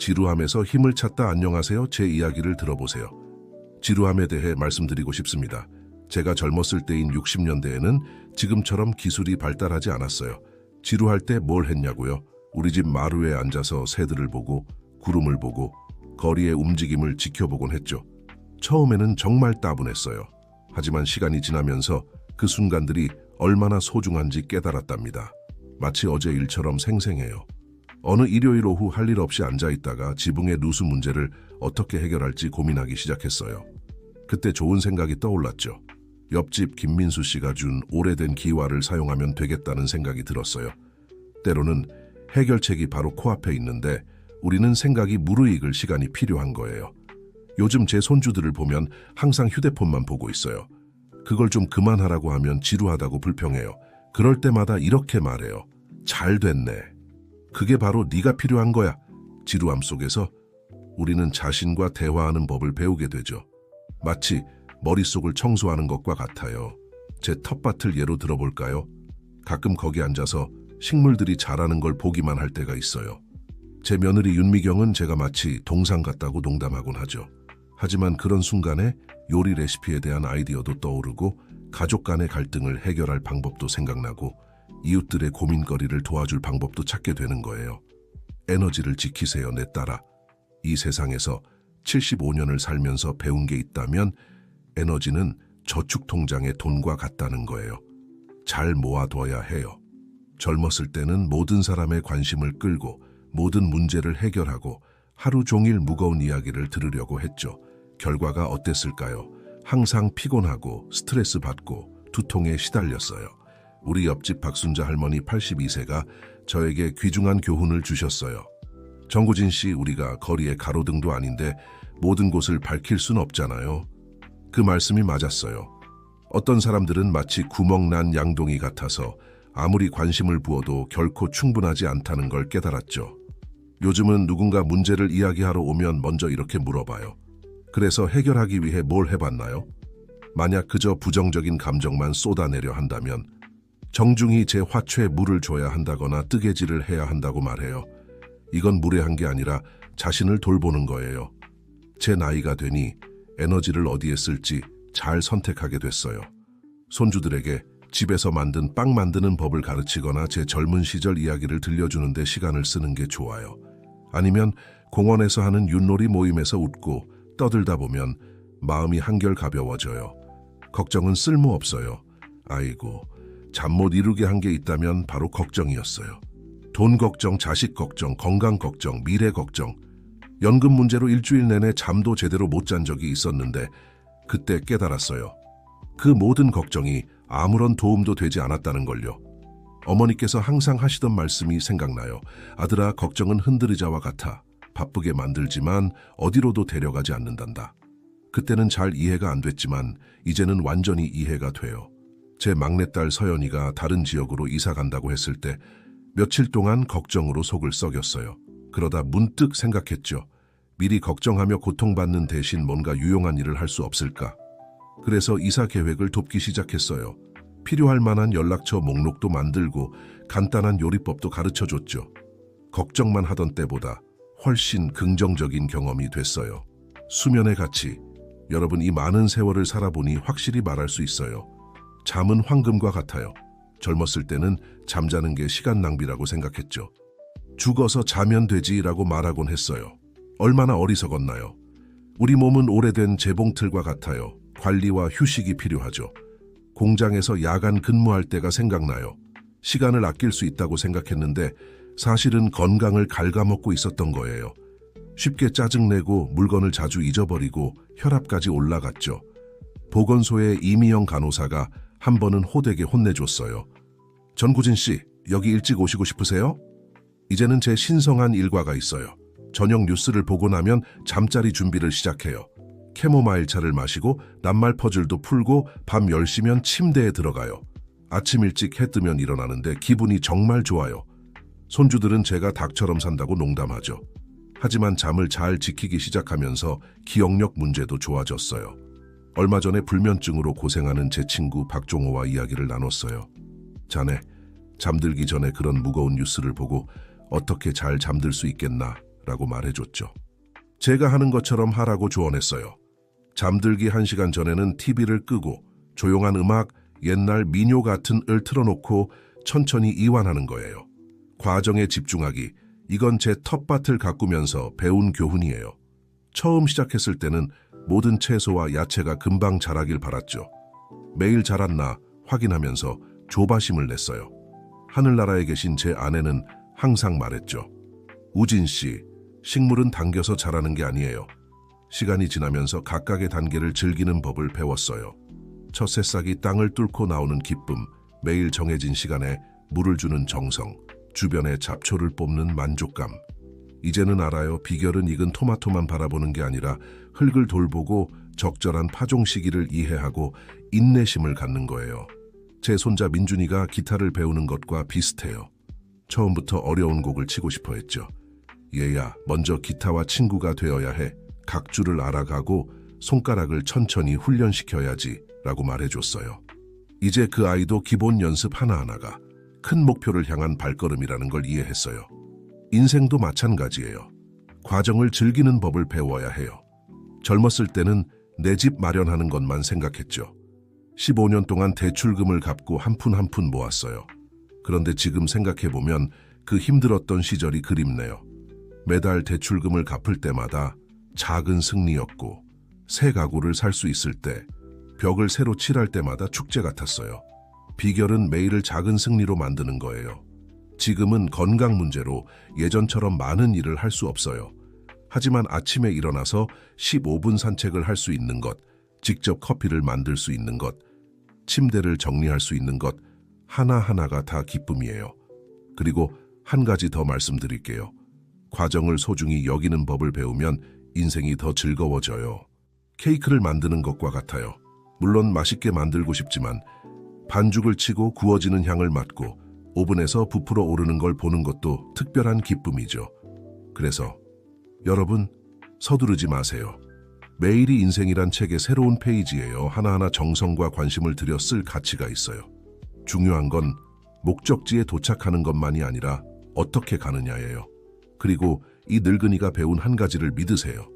지루함에서 힘을 찾다. 안녕하세요. 제 이야기를 들어보세요. 지루함에 대해 말씀드리고 싶습니다. 제가 젊었을 때인 60년대에는 지금처럼 기술이 발달하지 않았어요. 지루할 때 뭘 했냐고요? 우리 집 마루에 앉아서 새들을 보고 구름을 보고 거리의 움직임을 지켜보곤 했죠. 처음에는 정말 따분했어요. 하지만 시간이 지나면서 그 순간들이 얼마나 소중한지 깨달았답니다. 마치 어제 일처럼 생생해요. 어느 일요일 오후 할 일 없이 앉아있다가 지붕의 누수 문제를 어떻게 해결할지 고민하기 시작했어요. 그때 좋은 생각이 떠올랐죠. 옆집 김민수 씨가 준 오래된 기와를 사용하면 되겠다는 생각이 들었어요. 때로는 해결책이 바로 코앞에 있는데 우리는 생각이 무르익을 시간이 필요한 거예요. 요즘 제 손주들을 보면 항상 휴대폰만 보고 있어요. 그걸 좀 그만하라고 하면 지루하다고 불평해요. 그럴 때마다 이렇게 말해요. 잘 됐네. 그게 바로 네가 필요한 거야. 지루함 속에서 우리는 자신과 대화하는 법을 배우게 되죠. 마치 머릿속을 청소하는 것과 같아요. 제 텃밭을 예로 들어볼까요? 가끔 거기 앉아서 식물들이 자라는 걸 보기만 할 때가 있어요. 제 며느리 윤미경은 제가 마치 동상 같다고 농담하곤 하죠. 하지만 그런 순간에 요리 레시피에 대한 아이디어도 떠오르고 가족 간의 갈등을 해결할 방법도 생각나고 이웃들의 고민거리를 도와줄 방법도 찾게 되는 거예요. 에너지를 지키세요, 내 딸아. 이 세상에서 75년을 살면서 배운 게 있다면 에너지는 저축통장의 돈과 같다는 거예요. 잘 모아둬야 해요. 젊었을 때는 모든 사람의 관심을 끌고 모든 문제를 해결하고 하루 종일 무거운 이야기를 들으려고 했죠. 결과가 어땠을까요? 항상 피곤하고 스트레스 받고 두통에 시달렸어요. 우리 옆집 박순자 할머니 82세가 저에게 귀중한 교훈을 주셨어요. 정구진 씨, 우리가 거리에 가로등도 아닌데 모든 곳을 밝힐 순 없잖아요. 그 말씀이 맞았어요. 어떤 사람들은 마치 구멍난 양동이 같아서 아무리 관심을 부어도 결코 충분하지 않다는 걸 깨달았죠. 요즘은 누군가 문제를 이야기하러 오면 먼저 이렇게 물어봐요. 그래서 해결하기 위해 뭘 해봤나요? 만약 그저 부정적인 감정만 쏟아내려 한다면 정중히 제 화초에 물을 줘야 한다거나 뜨개질을 해야 한다고 말해요. 이건 무례한 게 아니라 자신을 돌보는 거예요. 제 나이가 되니 에너지를 어디에 쓸지 잘 선택하게 됐어요. 손주들에게 집에서 만든 빵 만드는 법을 가르치거나 제 젊은 시절 이야기를 들려주는 데 시간을 쓰는 게 좋아요. 아니면 공원에서 하는 윷놀이 모임에서 웃고 떠들다 보면 마음이 한결 가벼워져요. 걱정은 쓸모없어요. 아이고, 잠 못 이루게 한 게 있다면 바로 걱정이었어요. 돈 걱정, 자식 걱정, 건강 걱정, 미래 걱정. 연금 문제로 일주일 내내 잠도 제대로 못 잔 적이 있었는데 그때 깨달았어요. 그 모든 걱정이 아무런 도움도 되지 않았다는 걸요. 어머니께서 항상 하시던 말씀이 생각나요. 아들아, 걱정은 흔들의자와 같아. 바쁘게 만들지만 어디로도 데려가지 않는단다. 그때는 잘 이해가 안 됐지만 이제는 완전히 이해가 돼요. 제 막내딸 서연이가 다른 지역으로 이사 간다고 했을 때 며칠 동안 걱정으로 속을 썩였어요. 그러다 문득 생각했죠. 미리 걱정하며 고통받는 대신 뭔가 유용한 일을 할 수 없을까? 그래서 이사 계획을 돕기 시작했어요. 필요할 만한 연락처 목록도 만들고 간단한 요리법도 가르쳐줬죠. 걱정만 하던 때보다 훨씬 긍정적인 경험이 됐어요. 수면의 가치. 여러분, 이 많은 세월을 살아보니 확실히 말할 수 있어요. 잠은 황금과 같아요. 젊었을 때는 잠자는 게 시간 낭비라고 생각했죠. 죽어서 자면 되지라고 말하곤 했어요. 얼마나 어리석었나요? 우리 몸은 오래된 재봉틀과 같아요. 관리와 휴식이 필요하죠. 공장에서 야간 근무할 때가 생각나요. 시간을 아낄 수 있다고 생각했는데 사실은 건강을 갉아먹고 있었던 거예요. 쉽게 짜증내고 물건을 자주 잊어버리고 혈압까지 올라갔죠. 보건소의 이미영 간호사가 한 번은 호되게 혼내줬어요. 전구진 씨, 여기 일찍 오시고 싶으세요? 이제는 제 신성한 일과가 있어요. 저녁 뉴스를 보고 나면 잠자리 준비를 시작해요. 캐모마일 차를 마시고 낱말 퍼즐도 풀고 밤 10시면 침대에 들어가요. 아침 일찍 해 뜨면 일어나는데 기분이 정말 좋아요. 손주들은 제가 닭처럼 산다고 농담하죠. 하지만 잠을 잘 지키기 시작하면서 기억력 문제도 좋아졌어요. 얼마 전에 불면증으로 고생하는 제 친구 박종호와 이야기를 나눴어요. 자네, 잠들기 전에 그런 무거운 뉴스를 보고 어떻게 잘 잠들 수 있겠나 라고 말해줬죠. 제가 하는 것처럼 하라고 조언했어요. 잠들기 1시간 전에는 TV를 끄고 조용한 음악, 옛날 민요 같은 을 틀어놓고 천천히 이완하는 거예요. 과정에 집중하기, 이건 제 텃밭을 가꾸면서 배운 교훈이에요. 처음 시작했을 때는 모든 채소와 야채가 금방 자라길 바랐죠. 매일 자랐나 확인하면서 조바심을 냈어요. 하늘나라에 계신 제 아내는 항상 말했죠. 우진 씨, 식물은 당겨서 자라는 게 아니에요. 시간이 지나면서 각각의 단계를 즐기는 법을 배웠어요. 첫 새싹이 땅을 뚫고 나오는 기쁨, 매일 정해진 시간에 물을 주는 정성, 주변의 잡초를 뽑는 만족감. 이제는 알아요. 비결은 익은 토마토만 바라보는 게 아니라 흙을 돌보고 적절한 파종 시기를 이해하고 인내심을 갖는 거예요. 제 손자 민준이가 기타를 배우는 것과 비슷해요. 처음부터 어려운 곡을 치고 싶어 했죠. 얘야, 먼저 기타와 친구가 되어야 해. 각 줄을 알아가고 손가락을 천천히 훈련시켜야지 라고 말해줬어요. 이제 그 아이도 기본 연습 하나하나가 큰 목표를 향한 발걸음이라는 걸 이해했어요. 인생도 마찬가지예요. 과정을 즐기는 법을 배워야 해요. 젊었을 때는 내 집 마련하는 것만 생각했죠. 15년 동안 대출금을 갚고 한 푼 한 푼 모았어요. 그런데 지금 생각해보면 그 힘들었던 시절이 그립네요. 매달 대출금을 갚을 때마다 작은 승리였고, 새 가구를 살 수 있을 때, 벽을 새로 칠할 때마다 축제 같았어요. 비결은 매일을 작은 승리로 만드는 거예요. 지금은 건강 문제로 예전처럼 많은 일을 할 수 없어요. 하지만 아침에 일어나서 15분 산책을 할 수 있는 것, 직접 커피를 만들 수 있는 것, 침대를 정리할 수 있는 것, 하나하나가 다 기쁨이에요. 그리고 한 가지 더 말씀드릴게요. 과정을 소중히 여기는 법을 배우면 인생이 더 즐거워져요. 케이크를 만드는 것과 같아요. 물론 맛있게 만들고 싶지만 반죽을 치고 구워지는 향을 맡고 오븐에서 부풀어 오르는 걸 보는 것도 특별한 기쁨이죠. 그래서 여러분, 서두르지 마세요. 매일이 인생이란 책의 새로운 페이지예요. 하나하나 정성과 관심을 들여 쓸 가치가 있어요. 중요한 건 목적지에 도착하는 것만이 아니라 어떻게 가느냐예요. 그리고 이 늙은이가 배운 한 가지를 믿으세요.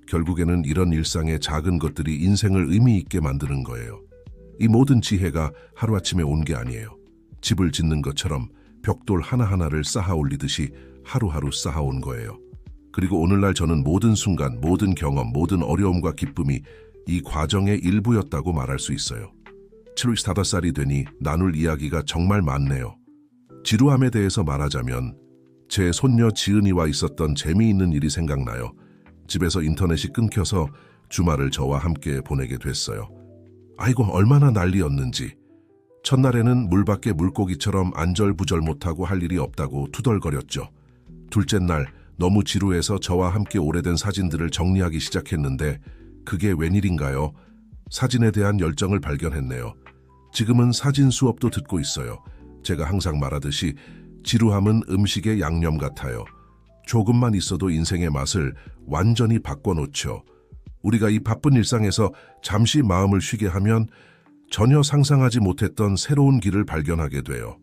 결국에는 이런 일상의 작은 것들이 인생을 의미 있게 만드는 거예요. 이 모든 지혜가 하루아침에 온 게 아니에요. 집을 짓는 것처럼 벽돌 하나하나를 쌓아 올리듯이 하루하루 쌓아온 거예요. 그리고 오늘날 저는 모든 순간, 모든 경험, 모든 어려움과 기쁨이 이 과정의 일부였다고 말할 수 있어요. 75살이 되니 나눌 이야기가 정말 많네요. 지루함에 대해서 말하자면 제 손녀 지은이와 있었던 재미있는 일이 생각나요. 집에서 인터넷이 끊겨서 주말을 저와 함께 보내게 됐어요. 아이고, 얼마나 난리였는지. 첫날에는 물밖에 물고기처럼 안절부절 못하고 할 일이 없다고 투덜거렸죠. 둘째 날 너무 지루해서 저와 함께 오래된 사진들을 정리하기 시작했는데 그게 웬일인가요? 사진에 대한 열정을 발견했네요. 지금은 사진 수업도 듣고 있어요. 제가 항상 말하듯이 지루함은 음식의 양념 같아요. 조금만 있어도 인생의 맛을 완전히 바꿔놓죠. 우리가 이 바쁜 일상에서 잠시 마음을 쉬게 하면 전혀 상상하지 못했던 새로운 길을 발견하게 돼요.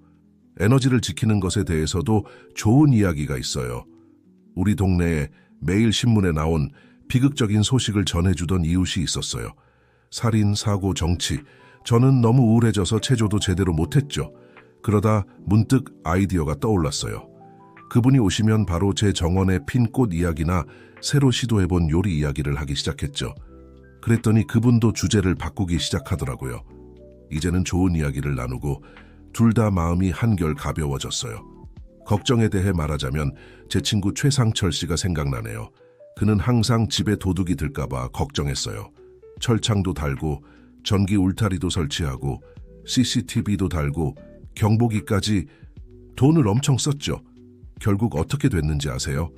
에너지를 지키는 것에 대해서도 좋은 이야기가 있어요. 우리 동네에 매일 신문에 나온 비극적인 소식을 전해주던 이웃이 있었어요. 살인, 사고, 정치. 저는 너무 우울해져서 체조도 제대로 못했죠. 그러다 문득 아이디어가 떠올랐어요. 그분이 오시면 바로 제 정원의 핀 꽃 이야기나 새로 시도해본 요리 이야기를 하기 시작했죠. 그랬더니 그분도 주제를 바꾸기 시작하더라고요. 이제는 좋은 이야기를 나누고 둘 다 마음이 한결 가벼워졌어요. 걱정에 대해 말하자면 제 친구 최상철 씨가 생각나네요. 그는 항상 집에 도둑이 들까봐 걱정했어요. 철창도 달고 전기 울타리도 설치하고 CCTV도 달고 경보기까지 돈을 엄청 썼죠. 결국 어떻게 됐는지 아세요?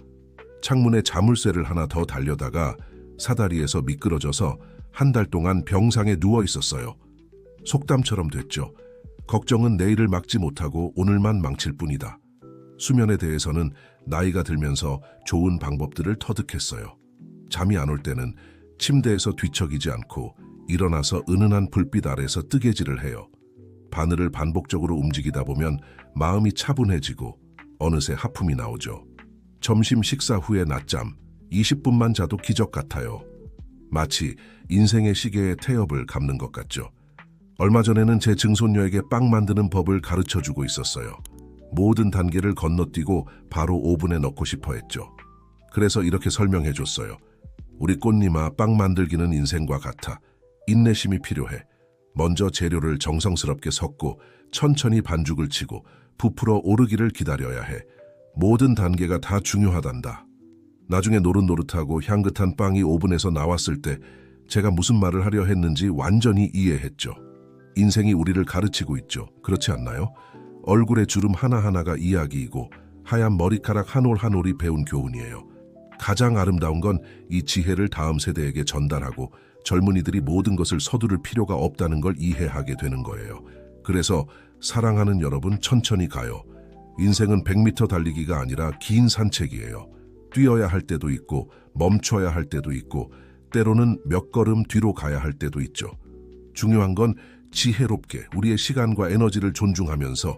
창문에 자물쇠를 하나 더 달려다가 사다리에서 미끄러져서 한 달 동안 병상에 누워 있었어요. 속담처럼 됐죠. 걱정은 내일을 막지 못하고 오늘만 망칠 뿐이다. 수면에 대해서는 나이가 들면서 좋은 방법들을 터득했어요. 잠이 안 올 때는 침대에서 뒤척이지 않고 일어나서 은은한 불빛 아래서 뜨개질을 해요. 바늘을 반복적으로 움직이다 보면 마음이 차분해지고 어느새 하품이 나오죠. 점심 식사 후에 낮잠 20분만 자도 기적 같아요. 마치 인생의 시계의 태엽을 감는 것 같죠. 얼마 전에는 제 증손녀에게 빵 만드는 법을 가르쳐주고 있었어요. 모든 단계를 건너뛰고 바로 오븐에 넣고 싶어 했죠. 그래서 이렇게 설명해줬어요. 우리 꽃님아, 빵 만들기는 인생과 같아. 인내심이 필요해. 먼저 재료를 정성스럽게 섞고 천천히 반죽을 치고 부풀어 오르기를 기다려야 해. 모든 단계가 다 중요하단다. 나중에 노릇노릇하고 향긋한 빵이 오븐에서 나왔을 때 제가 무슨 말을 하려 했는지 완전히 이해했죠. 인생이 우리를 가르치고 있죠. 그렇지 않나요? 얼굴의 주름 하나하나가 이야기이고 하얀 머리카락 한 올 한 올이 배운 교훈이에요. 가장 아름다운 건 이 지혜를 다음 세대에게 전달하고 젊은이들이 모든 것을 서두를 필요가 없다는 걸 이해하게 되는 거예요. 그래서 사랑하는 여러분, 천천히 가요. 인생은 100m 달리기가 아니라 긴 산책이에요. 뛰어야 할 때도 있고 멈춰야 할 때도 있고 때로는 몇 걸음 뒤로 가야 할 때도 있죠. 중요한 건 지혜롭게 우리의 시간과 에너지를 존중하면서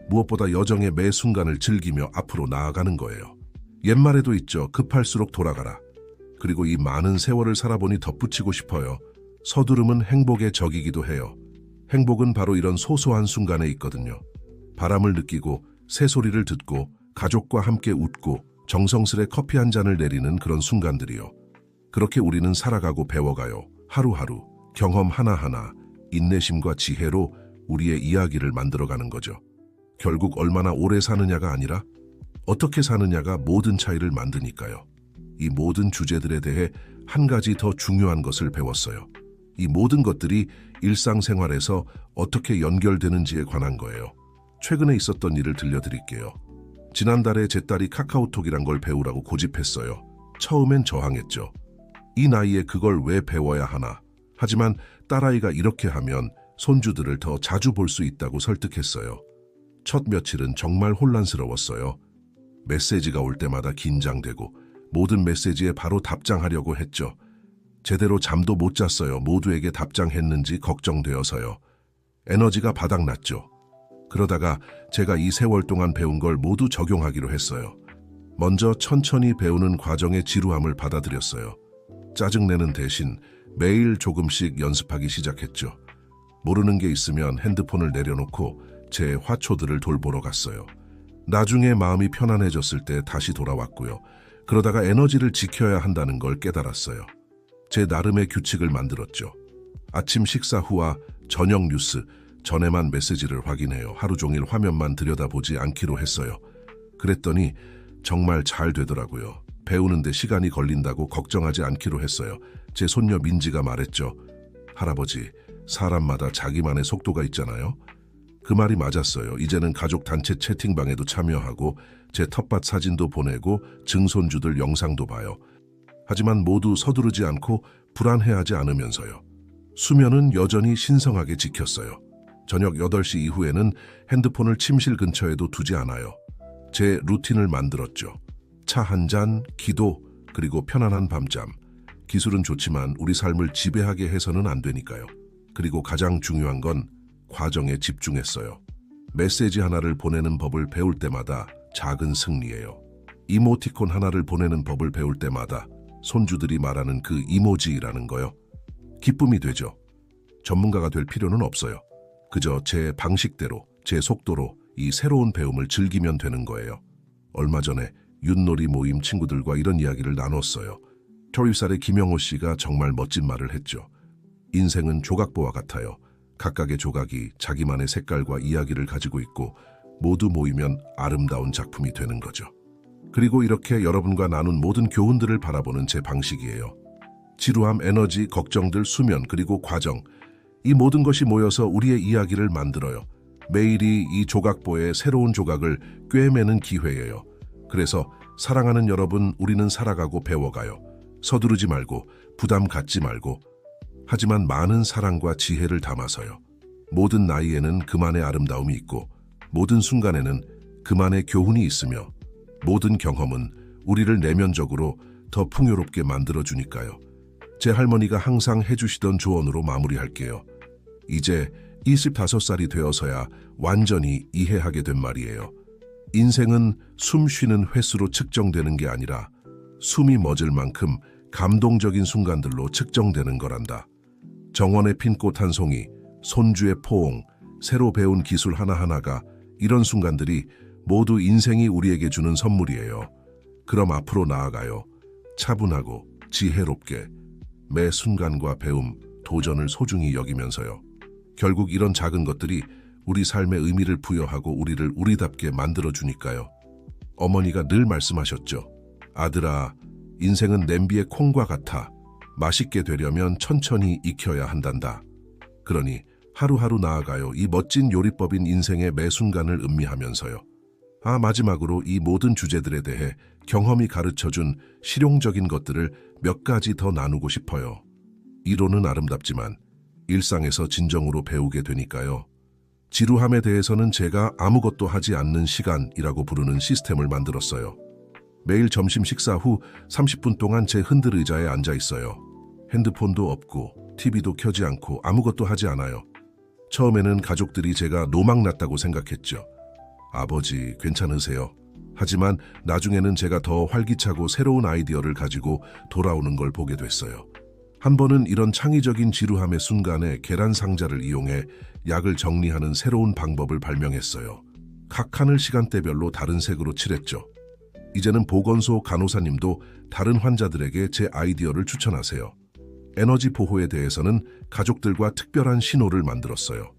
무엇보다 여정의 매 순간을 즐기며 앞으로 나아가는 거예요. 옛말에도 있죠. 급할수록 돌아가라. 그리고 이 많은 세월을 살아보니 덧붙이고 싶어요. 서두름은 행복의 적이기도 해요. 행복은 바로 이런 소소한 순간에 있거든요. 바람을 느끼고 새소리를 듣고 가족과 함께 웃고 정성스레 커피 한 잔을 내리는 그런 순간들이요. 그렇게 우리는 살아가고 배워가요. 하루하루 경험 하나하나 인내심과 지혜로 우리의 이야기를 만들어가는 거죠. 결국 얼마나 오래 사느냐가 아니라 어떻게 사느냐가 모든 차이를 만드니까요. 이 모든 주제들에 대해 한 가지 더 중요한 것을 배웠어요. 이 모든 것들이 일상생활에서 어떻게 연결되는지에 관한 거예요. 최근에 있었던 일을 들려드릴게요. 지난달에 제 딸이 카카오톡이란 걸 배우라고 고집했어요. 처음엔 저항했죠. 이 나이에 그걸 왜 배워야 하나. 하지만 딸아이가 이렇게 하면 손주들을 더 자주 볼 수 있다고 설득했어요. 첫 며칠은 정말 혼란스러웠어요. 메시지가 올 때마다 긴장되고 모든 메시지에 바로 답장하려고 했죠. 제대로 잠도 못 잤어요. 모두에게 답장했는지 걱정되어서요. 에너지가 바닥났죠. 그러다가 제가 이 세월 동안 배운 걸 모두 적용하기로 했어요. 먼저 천천히 배우는 과정의 지루함을 받아들였어요. 짜증내는 대신 매일 조금씩 연습하기 시작했죠. 모르는 게 있으면 핸드폰을 내려놓고 제 화초들을 돌보러 갔어요. 나중에 마음이 편안해졌을 때 다시 돌아왔고요. 그러다가 에너지를 지켜야 한다는 걸 깨달았어요. 제 나름의 규칙을 만들었죠. 아침 식사 후와 저녁 뉴스 전에만 메시지를 확인해요. 하루 종일 화면만 들여다보지 않기로 했어요. 그랬더니 정말 잘 되더라고요. 배우는데 시간이 걸린다고 걱정하지 않기로 했어요. 제 손녀 민지가 말했죠. 할아버지, 사람마다 자기만의 속도가 있잖아요. 그 말이 맞았어요. 이제는 가족 단체 채팅방에도 참여하고 제 텃밭 사진도 보내고 증손주들 영상도 봐요. 하지만 모두 서두르지 않고 불안해하지 않으면서요. 수면은 여전히 신성하게 지켰어요. 저녁 8시 이후에는 핸드폰을 침실 근처에도 두지 않아요. 제 루틴을 만들었죠. 차 한 잔, 기도, 그리고 편안한 밤잠. 기술은 좋지만 우리 삶을 지배하게 해서는 안 되니까요. 그리고 가장 중요한 건 과정에 집중했어요. 메시지 하나를 보내는 법을 배울 때마다 작은 승리예요. 이모티콘 하나를 보내는 법을 배울 때마다 손주들이 말하는 그 이모지라는 거요. 기쁨이 되죠. 전문가가 될 필요는 없어요. 그저 제 방식대로, 제 속도로 이 새로운 배움을 즐기면 되는 거예요. 얼마 전에 윷놀이 모임 친구들과 이런 이야기를 나눴어요. 12살의 김영호 씨가 정말 멋진 말을 했죠. 인생은 조각보와 같아요. 각각의 조각이 자기만의 색깔과 이야기를 가지고 있고 모두 모이면 아름다운 작품이 되는 거죠. 그리고 이렇게 여러분과 나눈 모든 교훈들을 바라보는 제 방식이에요. 지루함, 에너지, 걱정들, 수면, 그리고 과정. 이 모든 것이 모여서 우리의 이야기를 만들어요. 매일이 이 조각보의 새로운 조각을 꿰매는 기회예요. 그래서 사랑하는 여러분, 우리는 살아가고 배워가요. 서두르지 말고 부담 갖지 말고 하지만 많은 사랑과 지혜를 담아서요. 모든 나이에는 그만의 아름다움이 있고 모든 순간에는 그만의 교훈이 있으며 모든 경험은 우리를 내면적으로 더 풍요롭게 만들어주니까요. 제 할머니가 항상 해주시던 조언으로 마무리할게요. 이제 25살이 되어서야 완전히 이해하게 된 말이에요. 인생은 숨 쉬는 횟수로 측정되는 게 아니라 숨이 멎을 만큼 감동적인 순간들로 측정되는 거란다. 정원에 핀 꽃 한 송이, 손주의 포옹, 새로 배운 기술 하나하나가 이런 순간들이 모두 인생이 우리에게 주는 선물이에요. 그럼 앞으로 나아가요. 차분하고 지혜롭게 매 순간과 배움, 도전을 소중히 여기면서요. 결국 이런 작은 것들이 우리 삶의 의미를 부여하고 우리를 우리답게 만들어주니까요. 어머니가 늘 말씀하셨죠. 아들아, 인생은 냄비의 콩과 같아. 맛있게 되려면 천천히 익혀야 한단다. 그러니 하루하루 나아가요. 이 멋진 요리법인 인생의 매 순간을 음미하면서요. 마지막으로 이 모든 주제들에 대해 경험이 가르쳐준 실용적인 것들을 몇 가지 더 나누고 싶어요. 이론은 아름답지만 일상에서 진정으로 배우게 되니까요. 지루함에 대해서는 제가 아무것도 하지 않는 시간이라고 부르는 시스템을 만들었어요. 매일 점심 식사 후 30분 동안 제 흔들 의자에 앉아 있어요. 핸드폰도 없고 TV도 켜지 않고 아무것도 하지 않아요. 처음에는 가족들이 제가 노망났다고 생각했죠. 아버지, 괜찮으세요? 하지만 나중에는 제가 더 활기차고 새로운 아이디어를 가지고 돌아오는 걸 보게 됐어요. 한 번은 이런 창의적인 지루함의 순간에 계란 상자를 이용해 약을 정리하는 새로운 방법을 발명했어요. 각 칸을 시간대별로 다른 색으로 칠했죠. 이제는 보건소 간호사님도 다른 환자들에게 제 아이디어를 추천하세요. 에너지 보호에 대해서는 가족들과 특별한 신호를 만들었어요.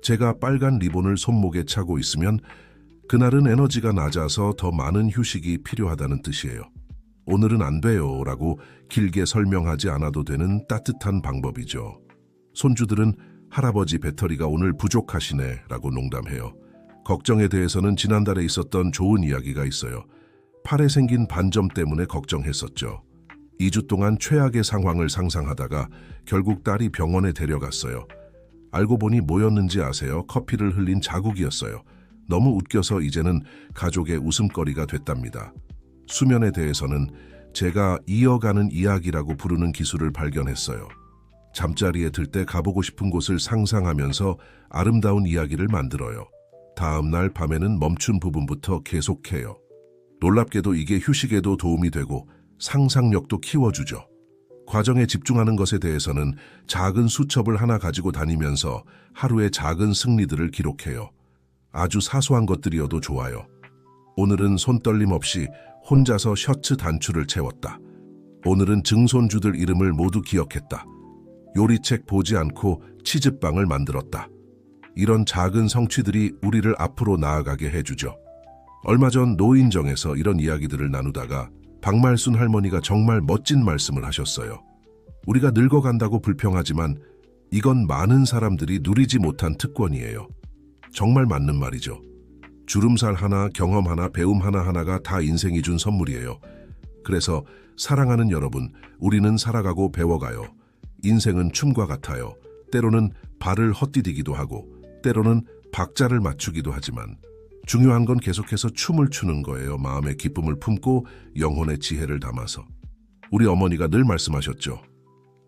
제가 빨간 리본을 손목에 차고 있으면 그날은 에너지가 낮아서 더 많은 휴식이 필요하다는 뜻이에요. 오늘은 안 돼요 라고 길게 설명하지 않아도 되는 따뜻한 방법이죠. 손주들은 할아버지 배터리가 오늘 부족하시네 라고 농담해요. 걱정에 대해서는 지난달에 있었던 좋은 이야기가 있어요. 팔에 생긴 반점 때문에 걱정했었죠. 2주 동안 최악의 상황을 상상하다가 결국 딸이 병원에 데려갔어요. 알고 보니 뭐였는지 아세요? 커피를 흘린 자국이었어요. 너무 웃겨서 이제는 가족의 웃음거리가 됐답니다. 수면에 대해서는 제가 이어가는 이야기라고 부르는 기술을 발견했어요. 잠자리에 들 때 가보고 싶은 곳을 상상하면서 아름다운 이야기를 만들어요. 다음 날 밤에는 멈춘 부분부터 계속해요. 놀랍게도 이게 휴식에도 도움이 되고 상상력도 키워주죠. 과정에 집중하는 것에 대해서는 작은 수첩을 하나 가지고 다니면서 하루의 작은 승리들을 기록해요. 아주 사소한 것들이어도 좋아요. 오늘은 손떨림 없이 혼자서 셔츠 단추를 채웠다. 오늘은 증손주들 이름을 모두 기억했다. 요리책 보지 않고 치즈빵을 만들었다. 이런 작은 성취들이 우리를 앞으로 나아가게 해주죠. 얼마 전 노인정에서 이런 이야기들을 나누다가 박말순 할머니가 정말 멋진 말씀을 하셨어요. 우리가 늙어간다고 불평하지만 이건 많은 사람들이 누리지 못한 특권이에요. 정말 맞는 말이죠. 주름살 하나, 경험 하나, 배움 하나하나가 다 인생이 준 선물이에요. 그래서 사랑하는 여러분, 우리는 살아가고 배워가요. 인생은 춤과 같아요. 때로는 발을 헛디디기도 하고 때로는 박자를 맞추기도 하지만 중요한 건 계속해서 춤을 추는 거예요. 마음의 기쁨을 품고 영혼의 지혜를 담아서. 우리 어머니가 늘 말씀하셨죠.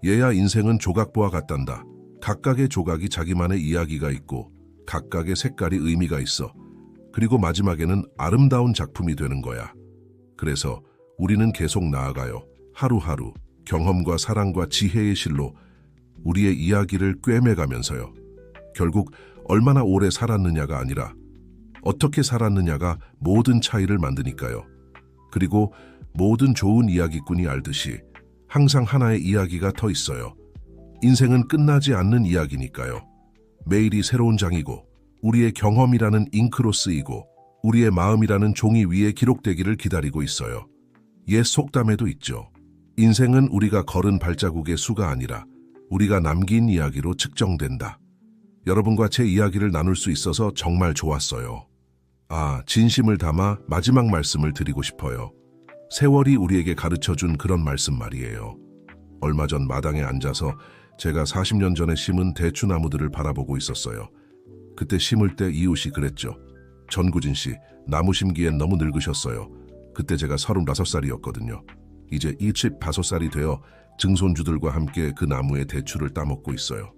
얘야 인생은 조각보와 같단다. 각각의 조각이 자기만의 이야기가 있고 각각의 색깔이 의미가 있어. 그리고 마지막에는 아름다운 작품이 되는 거야. 그래서 우리는 계속 나아가요. 하루하루 경험과 사랑과 지혜의 실로 우리의 이야기를 꿰매가면서요. 결국 얼마나 오래 살았느냐가 아니라 어떻게 살았느냐가 모든 차이를 만드니까요. 그리고 모든 좋은 이야기꾼이 알듯이 항상 하나의 이야기가 더 있어요. 인생은 끝나지 않는 이야기니까요. 매일이 새로운 장이고 우리의 경험이라는 잉크로 쓰이고 우리의 마음이라는 종이 위에 기록되기를 기다리고 있어요. 옛 속담에도 있죠. 인생은 우리가 걸은 발자국의 수가 아니라 우리가 남긴 이야기로 측정된다. 여러분과 제 이야기를 나눌 수 있어서 정말 좋았어요. 진심을 담아 마지막 말씀을 드리고 싶어요. 세월이 우리에게 가르쳐준 그런 말씀 말이에요. 얼마 전 마당에 앉아서 제가 40년 전에 심은 대추나무들을 바라보고 있었어요. 그때 심을 때 이웃이 그랬죠. 전구진 씨, 나무 심기엔 너무 늙으셨어요. 그때 제가 35살이었거든요. 이제 25살이 되어 증손주들과 함께 그 나무의 대추를 따먹고 있어요.